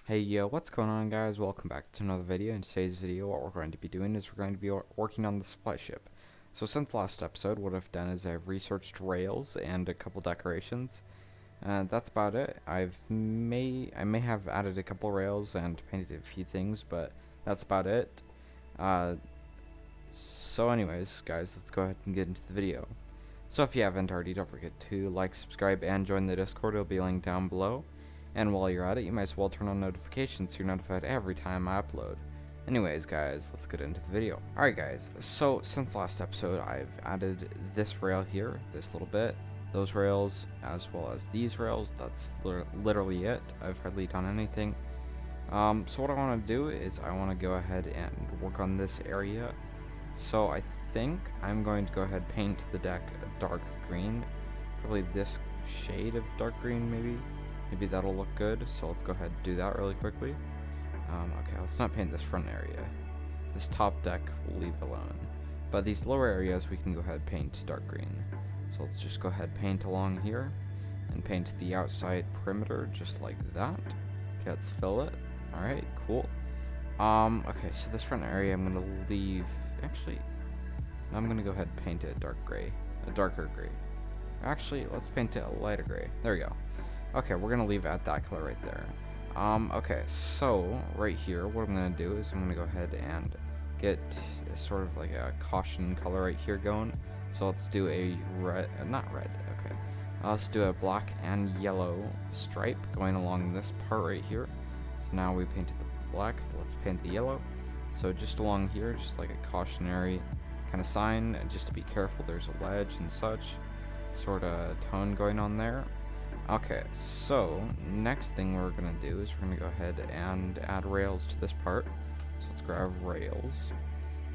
Hey yo, what's going on guys? Welcome back to another video. In today's video what we're going to be doing is we're going to be working on the supply ship. So since last episode, what I've done is I've researched rails and a couple decorations. That's about it. I may have added a couple rails and painted a few things, but that's about it. So anyways guys, let's go ahead and get into the video. So if you haven't already, don't forget to like, subscribe, and join the Discord. It'll be linked down below. And while you're at it, you might as well turn on notifications so you're notified every time I upload. Anyways, guys, let's get into the video. Alright guys, so since last episode, I've added this rail here, this little bit, those rails, as well as these rails. That's literally it. I've hardly done anything. So what I want to do is I want to go ahead and work on this area. So I think I'm going to go ahead and paint the deck a dark green. Probably this shade of dark green, maybe. Maybe that'll look good, so let's go ahead and do that really quickly. Okay, let's not paint this front area. This top deck we'll leave alone. But these lower areas we can go ahead and paint dark green. So let's just go ahead and paint along here. And paint the outside perimeter just like that. Okay, let's fill it. Alright, cool. Okay, so this front area I'm going to leave... Actually, I'm going to go ahead and paint it a dark gray. A darker gray. Actually, let's paint it a lighter gray. There we go. Okay, we're going to leave it at that color right there. Okay, so right here, what I'm going to do is I'm going to go ahead and get sort of like a caution color right here going. So let's do a red, not red, okay. Let's do a black and yellow stripe going along this part right here. So now we painted the black, let's paint the yellow. So just along here, just like a cautionary kind of sign, and just to be careful, there's a ledge and such sort of tone going on there. Okay, so next thing we're going to do is we're going to go ahead and add rails to this part. So let's grab rails.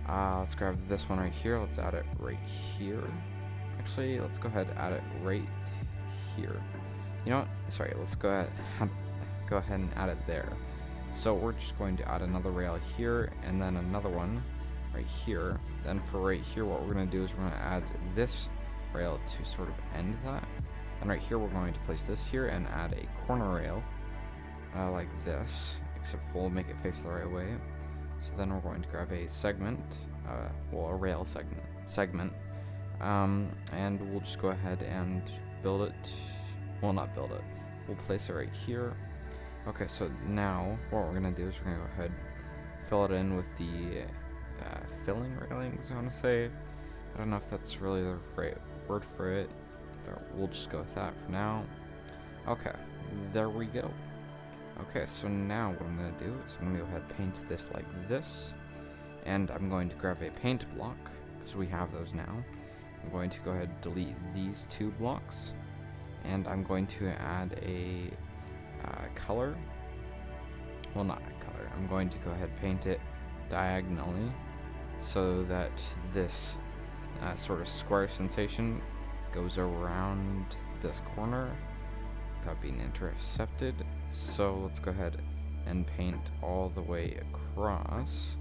Let's grab this one right here. Let's add it right here. Actually, let's go ahead and add it right here. You know what? Sorry, let's go ahead and add it there. So we're just going to add another rail here and then another one right here. Then for right here, what we're going to do is we're going to add this rail to sort of end that. And right here we're going to place this here and add a corner rail like this, except we'll make it face the right way. So then we're going to grab a segment, well, a rail segment, and we'll just go ahead and build it. Well, not build it. We'll place it right here. Okay, so now what we're going to do is we're going to go ahead and fill it in with the filling railings, I want to say. I don't know if that's really the right word for it. We'll just go with that for now. Okay, there we go. Okay, so now what I'm going to do is I'm going to go ahead and paint this like this. And I'm going to grab a paint block, because we have those now. I'm going to go ahead and delete these two blocks. And I'm going to add a color. Well, not a color. I'm going to go ahead and paint it diagonally, so that this sort of square sensation goes around this corner without being intercepted. So let's go ahead and paint all the way across,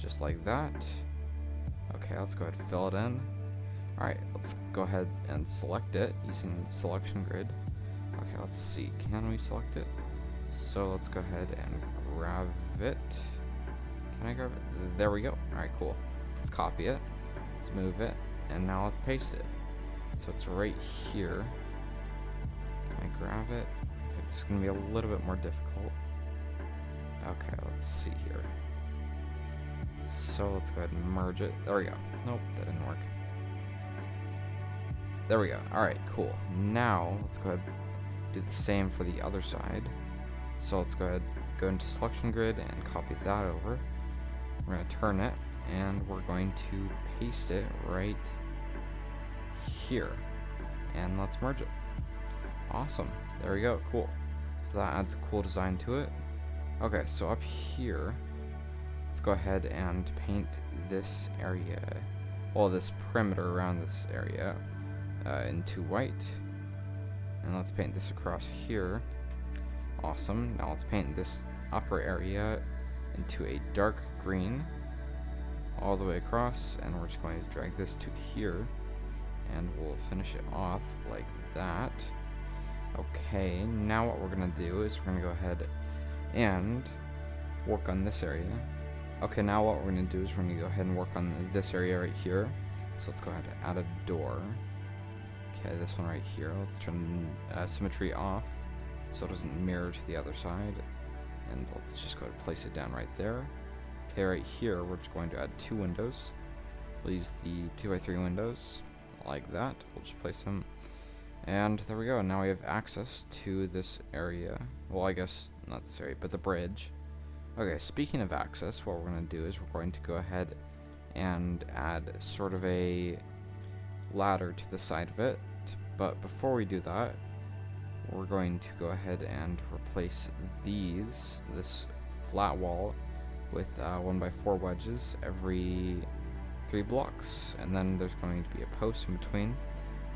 just like that. Okay, let's go ahead and fill it in. Alright, let's go ahead and select it using the selection grid. Okay, let's see, can we select it? So let's go ahead and grab it. Can I grab it? There we go. Alright, cool. Let's copy it, let's move it, and now let's paste it. So it's right here. Can I grab it? Okay, this is going to be a little bit more difficult. Okay, let's see here. So let's go ahead and merge it. There we go. Nope, that didn't work. There we go. Alright, cool. Now, let's go ahead and do the same for the other side. So let's go ahead, go into selection grid and copy that over. We're going to turn it, and we're going to paste it right here, and let's merge it. Awesome, there we go, cool. So that adds a cool design to it. Okay, so up here, let's go ahead and paint this area, well, this perimeter around this area into white, and let's paint this across here. Awesome. Now let's paint this upper area into a dark green all the way across, and we're just going to drag this to here, and we'll finish it off like that. Okay, now what we're going to do is we're going to go ahead and work on this area. Okay, now what we're going to do is we're going to go ahead and work on this area right here. So let's go ahead and add a door. Okay, this one right here. Let's turn symmetry off so it doesn't mirror to the other side. And let's just go ahead and place it down right there. Okay, right here we're just going to add 2 windows. We'll use the 2x3 windows like that. We'll just place them. And there we go. Now we have access to this area. Well, I guess not this area, but the bridge. Okay, speaking of access, what we're going to do is we're going to go ahead and add sort of a ladder to the side of it. But before we do that, we're going to go ahead and replace this flat wall with 1x4 wedges every 3 blocks, and then there's going to be a post in between.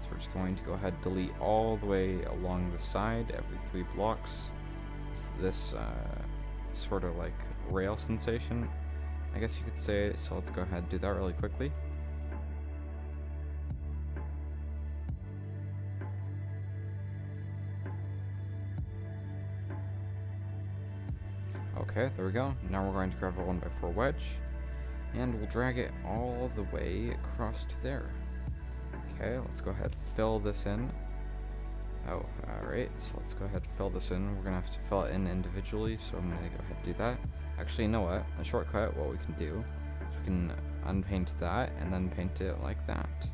So we're just going to go ahead and delete all the way along the side every 3 blocks. So this sort of like rail sensation, I guess you could say. So let's go ahead and do that really quickly. Okay, there we go. Now we're going to grab a 1x4 wedge, and we'll drag it all the way across to there. Okay, let's go ahead and fill this in. Oh, alright, so let's go ahead and fill this in. We're going to have to fill it in individually, so I'm going to go ahead and do that. Actually, you know what? A shortcut, what we can do is we can unpaint that and then paint it like that.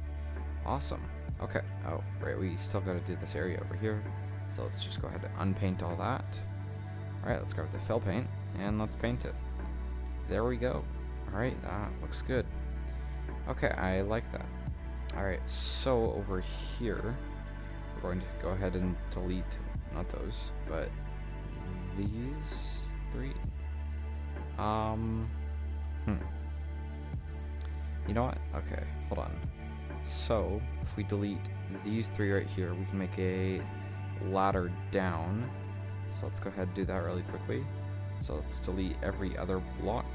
Awesome. Okay, oh, right, we still got to do this area over here. So let's just go ahead and unpaint all that. Alright, let's grab the fill paint, and let's paint it. There we go. Alright, that looks good. Okay, I like that. Alright, so over here, we're going to go ahead and delete, not those, but these 3. You know what? Okay, hold on. So, if we delete these 3 right here, we can make a ladder down. So let's go ahead and do that really quickly. So let's delete every other block,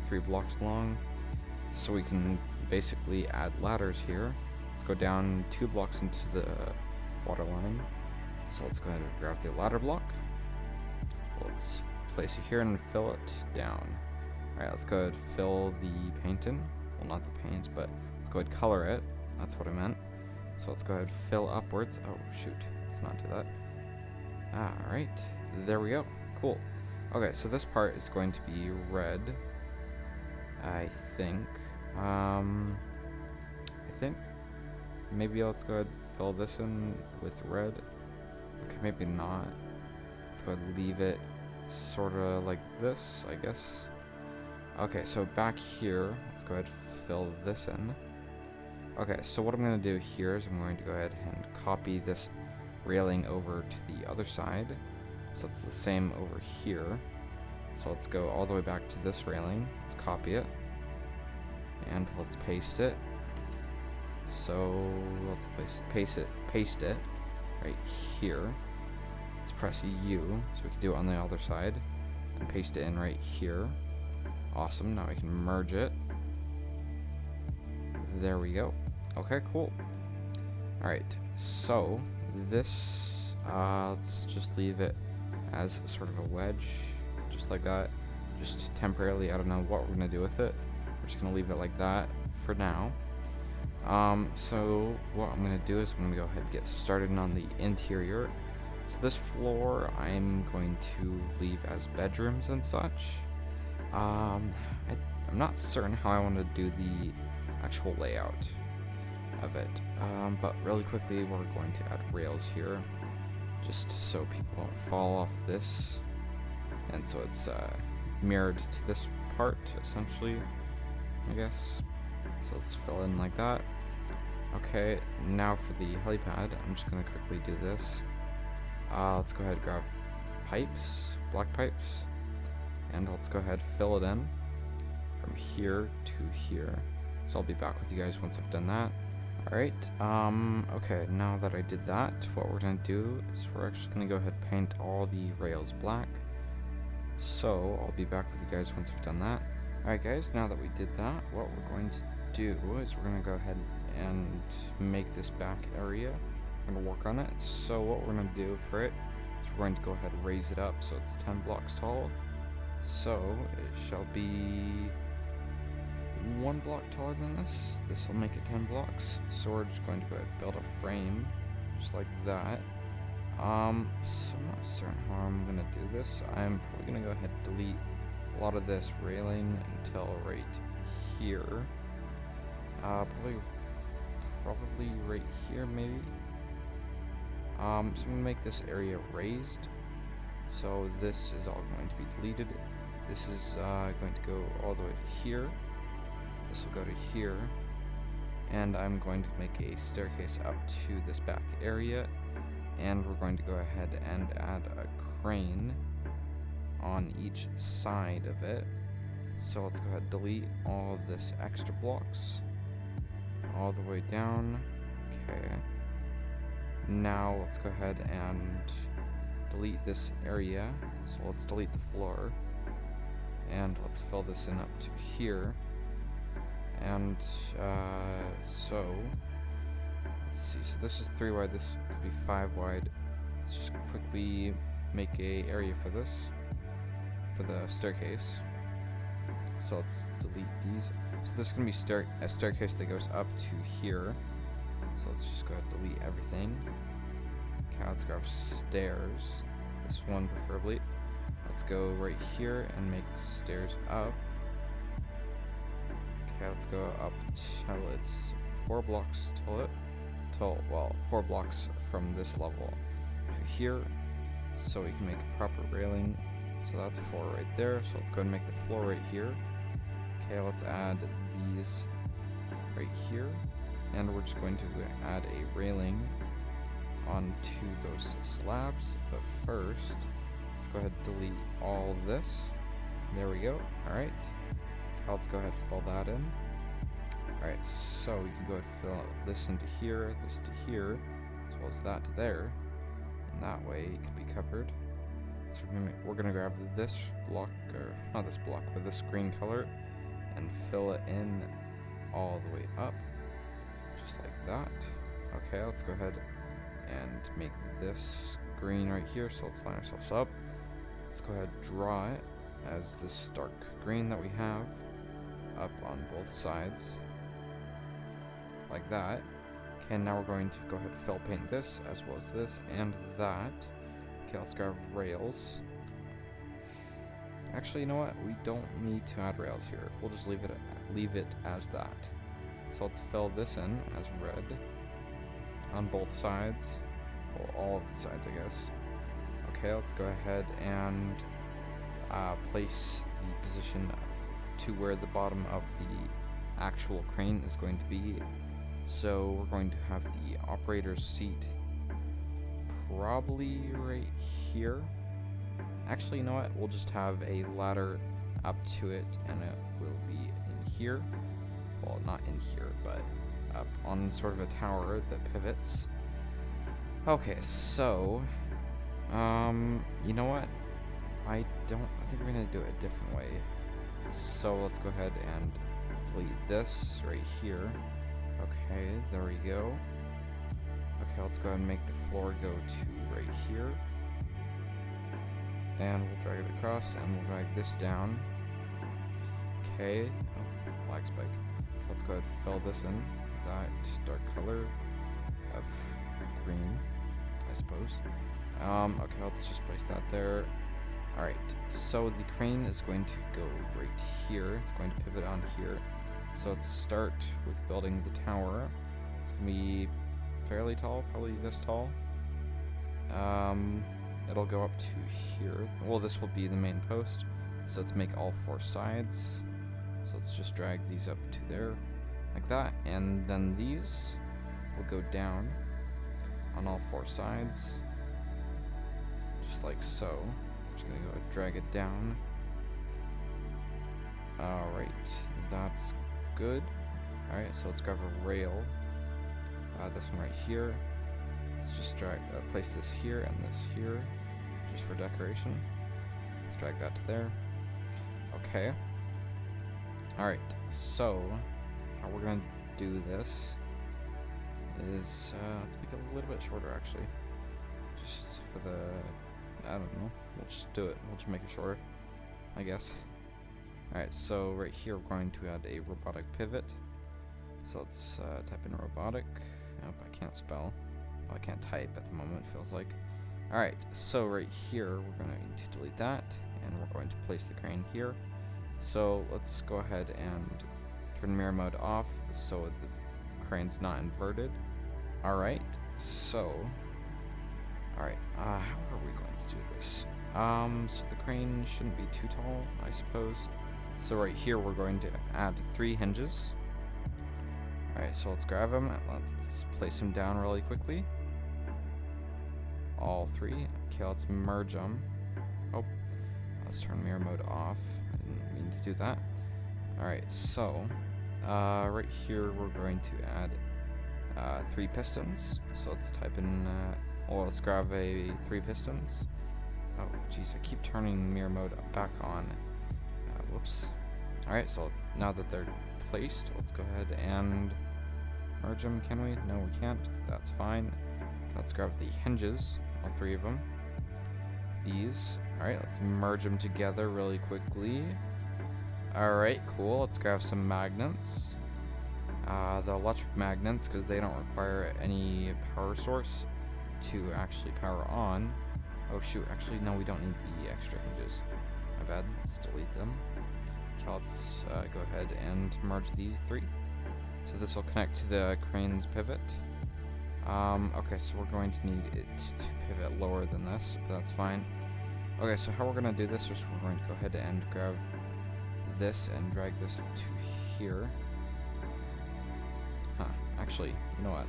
3 blocks long. So we can basically add ladders here. Let's go down 2 blocks into the water line. So let's go ahead and grab the ladder block. Let's place it here and fill it down. Alright, let's go ahead and fill the paint in. Well, not the paint, but let's go ahead and color it. That's what I meant. So let's go ahead and fill upwards. Oh, shoot. Let's not do that. Alright, there we go. Cool. Okay, so this part is going to be red, I think. Maybe let's go ahead and fill this in with red. Okay, maybe not. Let's go ahead and leave it sort of like this, I guess. Okay, so back here, let's go ahead and fill this in. Okay, so what I'm going to do here is I'm going to go ahead and copy this railing over to the other side. So it's the same over here. So let's go all the way back to this railing. Let's copy it. And let's paste it. So let's paste it right here. Let's press U so we can do it on the other side and paste it in right here. Awesome. Now we can merge it. There we go. Okay, cool. Alright, so this, let's just leave it as sort of a wedge, just like that. Just temporarily, I don't know what we're going to do with it. We're just going to leave it like that for now. So what I'm going to do is I'm going to go ahead and get started on the interior. So this floor I'm going to leave as bedrooms and such. I'm not certain how I want to do the actual layout of it, but really quickly we're going to add rails here just so people don't fall off this, and so it's mirrored to this part essentially, I guess. So let's fill in like that. Okay, now for the helipad, I'm just going to quickly do this. Let's go ahead and grab pipes, black pipes, and let's go ahead and fill it in from here to here. So I'll be back with you guys once I've done that. Alright, okay, now that I did that, what we're going to do is we're actually going to go ahead and paint all the rails black. So I'll be back with you guys once I've done that. Alright guys, now that we did that, what we're going to do is we're going to go ahead and make this back area. We're going to work on it. So what we're going to do for it is we're going to go ahead and raise it up so it's 10 blocks tall. So it shall be 1 block taller than this. This will make it 10 blocks. So we're just going to go ahead and build a frame, just like that. So I'm not certain how I'm going to do this. I'm probably going to go ahead and delete a lot of this railing until right here. Probably right here, maybe. So I'm going to make this area raised. So this is all going to be deleted. This is going to go all the way to here. This will go to here. And I'm going to make a staircase up to this back area. And we're going to go ahead and add a crane on each side of it. So let's go ahead and delete all of this extra blocks all the way down. Okay. Now let's go ahead and delete this area. So let's delete the floor. And let's fill this in up to here. And so let's see. So this is 3 wide. This could be 5 wide. Let's just quickly make a area for this, for the staircase. So let's delete these. So this is going to be a staircase that goes up to here. So let's just go ahead and delete everything. Okay, let's grab stairs. This one preferably. Let's go right here and make stairs up. Okay, let's go up till it's 4 blocks well, 4 blocks from this level to here. So we can make a proper railing. So that's 4 right there. So let's go ahead and make the floor right here. Okay, let's add these right here. And we're just going to add a railing onto those slabs. But first, let's go ahead and delete all this. There we go. Alright. Okay, let's go ahead and fill that in. Alright, so we can go ahead and fill this into here, this to here, as well as that to there. And that way it can be covered. So we're gonna grab this block, or not this block, but this green color, and fill it in all the way up, just like that. Okay, let's go ahead and make this green right here, so let's line ourselves up. Let's go ahead and draw it as this dark green that we have up on both sides, like that. Okay, now we're going to go ahead and fill paint this, as well as this and that. Okay, let's grab rails. Actually, you know what? We don't need to add rails here. We'll just leave it as that. So let's fill this in as red on both sides. Well, all of the sides, I guess. Okay, let's go ahead and place the position to where the bottom of the actual crane is going to be. So we're going to have the operator's seat probably right here. Actually, you know what? We'll just have a ladder up to it, and it will be in here. Well, not in here, but up on sort of a tower that pivots. Okay, so, you know what? I think we're gonna do it a different way. So let's go ahead and delete this right here. Okay, there we go. Okay, let's go ahead and make the floor go to right here. And we'll drag it across, and we'll drag this down. Okay. Oh, black spike. Let's go ahead and fill this in. That dark color of green, I suppose. Okay, let's just place that there. Alright, so the crane is going to go right here. It's going to pivot on here. So let's start with building the tower. It's going to be fairly tall, probably this tall. It'll go up to here. Well, this will be the main post. So let's make all 4 sides. So let's just drag these up to there, like that. And then these will go down on all 4 sides, just like so. I'm just gonna go and drag it down. Alright, that's good. Alright, so let's grab a rail. This one right here. Let's just drag, place this here and this here, just for decoration. Let's drag that to there. Okay. Alright, so how we're going to do this is, let's make it a little bit shorter actually. Just for the I don't know. We'll just do it. We'll just make it shorter, I guess. Alright, so right here we're going to add a robotic pivot. So let's type in robotic. Nope, I can't spell. Well, I can't type at the moment, feels like. Alright, so right here we're going to delete that, and we're going to place the crane here. So let's go ahead and turn mirror mode off so the crane's not inverted. Alright, so... Alright, how are we going to do this? So the crane shouldn't be too tall, I suppose. So right here we're going to add 3 hinges. Alright, so let's grab them and let's place them down really quickly. All 3. Okay, let's merge them. Oh, let's turn mirror mode off. I didn't mean to do that. Alright, so right here we're going to add 3 pistons. So let's type in, well, let's grab 3 pistons. Oh, jeez, I keep turning mirror mode back on. Whoops. Alright, so now that they're placed, let's go ahead and merge them, can we? No, we can't. That's fine. Let's grab the hinges, all 3 of them. These. Alright, let's merge them together really quickly. Alright, cool. Let's grab some magnets. The electric magnets, because they don't require any power source to actually power on. Oh shoot, actually no, we don't need the extra hinges. My bad, let's delete them. Okay, let's go ahead and merge these 3. So this will connect to the crane's pivot. Okay, so we're going to need it to pivot lower than this, but that's fine. Okay, so how we're going to do this is we're going to go ahead and grab this and drag this to here. Huh, actually, you know what?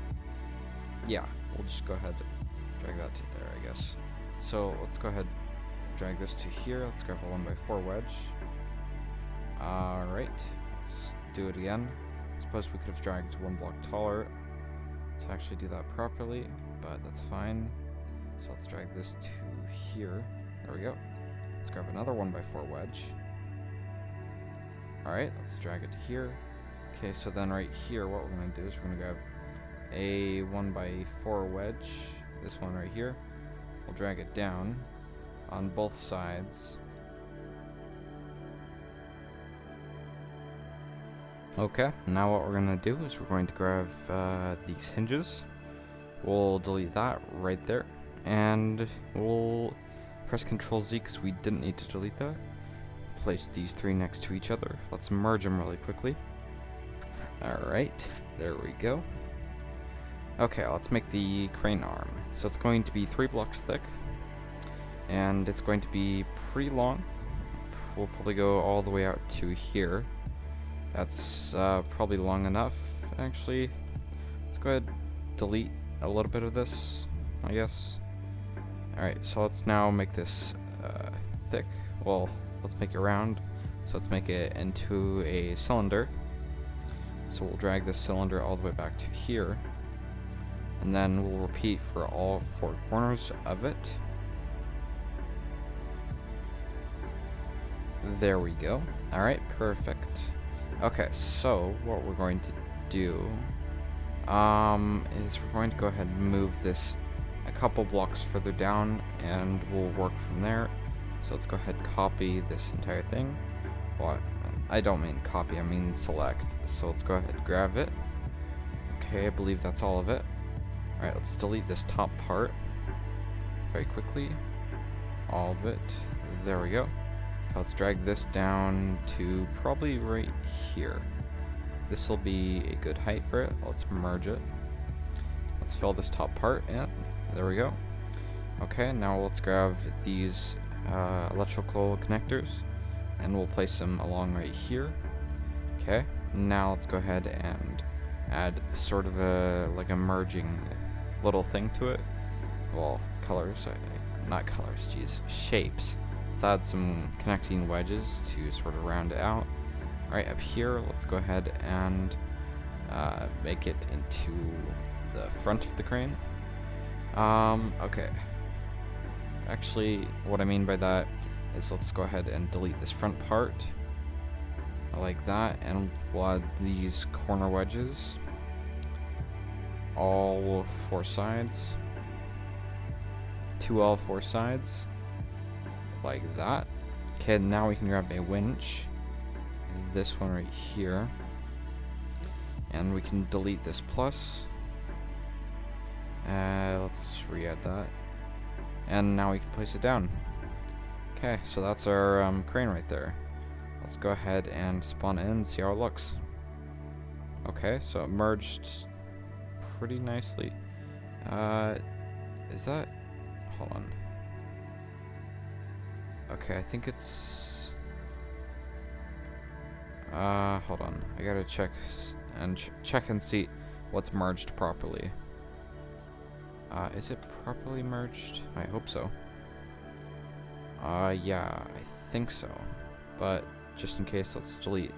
Yeah, we'll just go ahead and drag that to there, I guess. So let's go ahead and drag this to here. Let's grab a 1x4 wedge. Alright, let's do it again. Suppose we could have dragged 1 block taller to actually do that properly, but that's fine. So let's drag this to here. There we go. Let's grab another 1x4 wedge. Alright, let's drag it to here. Okay, so then right here, what we're going to do is we're going to grab a 1x4 wedge. This one right here. We'll drag it down on both sides. Okay, now what we're going to do is we're going to grab these hinges. We'll delete that right there. And we'll press Ctrl Z because we didn't need to delete that. Place these 3 next to each other. Let's merge them really quickly. Alright, there we go. Okay, let's make the crane arm. So it's going to be 3 blocks thick, and it's going to be pretty long. We'll probably go all the way out to here. That's probably long enough, actually. Let's go ahead and delete a little bit of this, I guess. Alright, so let's now make this thick. Well, let's make it round. So let's make it into a cylinder. So we'll drag this cylinder all the way back to here. And then we'll repeat for all 4 corners of it. There we go. Alright, perfect. Okay, so what we're going to do is we're going to go ahead and move this a couple blocks further down, and we'll work from there. So let's go ahead and copy this entire thing. Well, I don't mean copy, I mean select. So let's go ahead and grab it. Okay, I believe that's all of it. Alright, let's delete this top part very quickly. All of it. There we go. Let's drag this down to probably right here. This will be a good height for it. Let's merge it. Let's fill this top part in. There we go. Okay, now let's grab these electrical connectors and we'll place them along right here. Okay, now let's go ahead and add sort of a like a merging little thing to it. Well, colors, not colors, geez, shapes. Let's add some connecting wedges to sort of round it out. Alright, up here, let's go ahead and make it into the front of the crane. Okay. Actually, what I mean by that is let's go ahead and delete this front part. Like that, and we'll add these corner wedges. All 4 sides. To all 4 sides. like that. Okay, now we can grab a winch. This one right here. And we can delete this plus. Let's re-add that. And now we can place it down. Okay, so that's our crane right there. Let's go ahead and spawn in and see how it looks. Okay, so it merged pretty nicely. Is that... Hold on. Okay, I think it's... hold on. I gotta check and see what's merged properly. Is it properly merged? I hope so. Yeah, I think so. But just in case, let's delete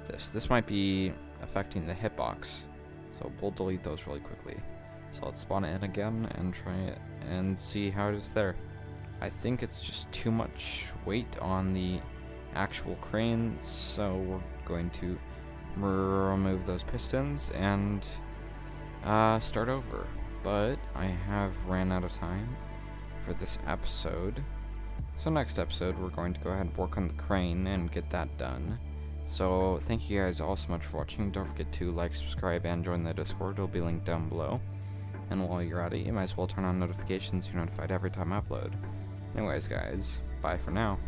this. This might be affecting the hitbox, so we'll delete those really quickly. So let's spawn it in again and try it and see how it is there. I think it's just too much weight on the actual crane, so we're going to remove those pistons and start over. But I have ran out of time for this episode. So next episode, we're going to go ahead and work on the crane and get that done. So thank you guys all so much for watching. Don't forget to like, subscribe, and join the Discord. It'll be linked down below. And while you're at it, you might as well turn on notifications so you're notified every time I upload. Anyways, guys, bye for now.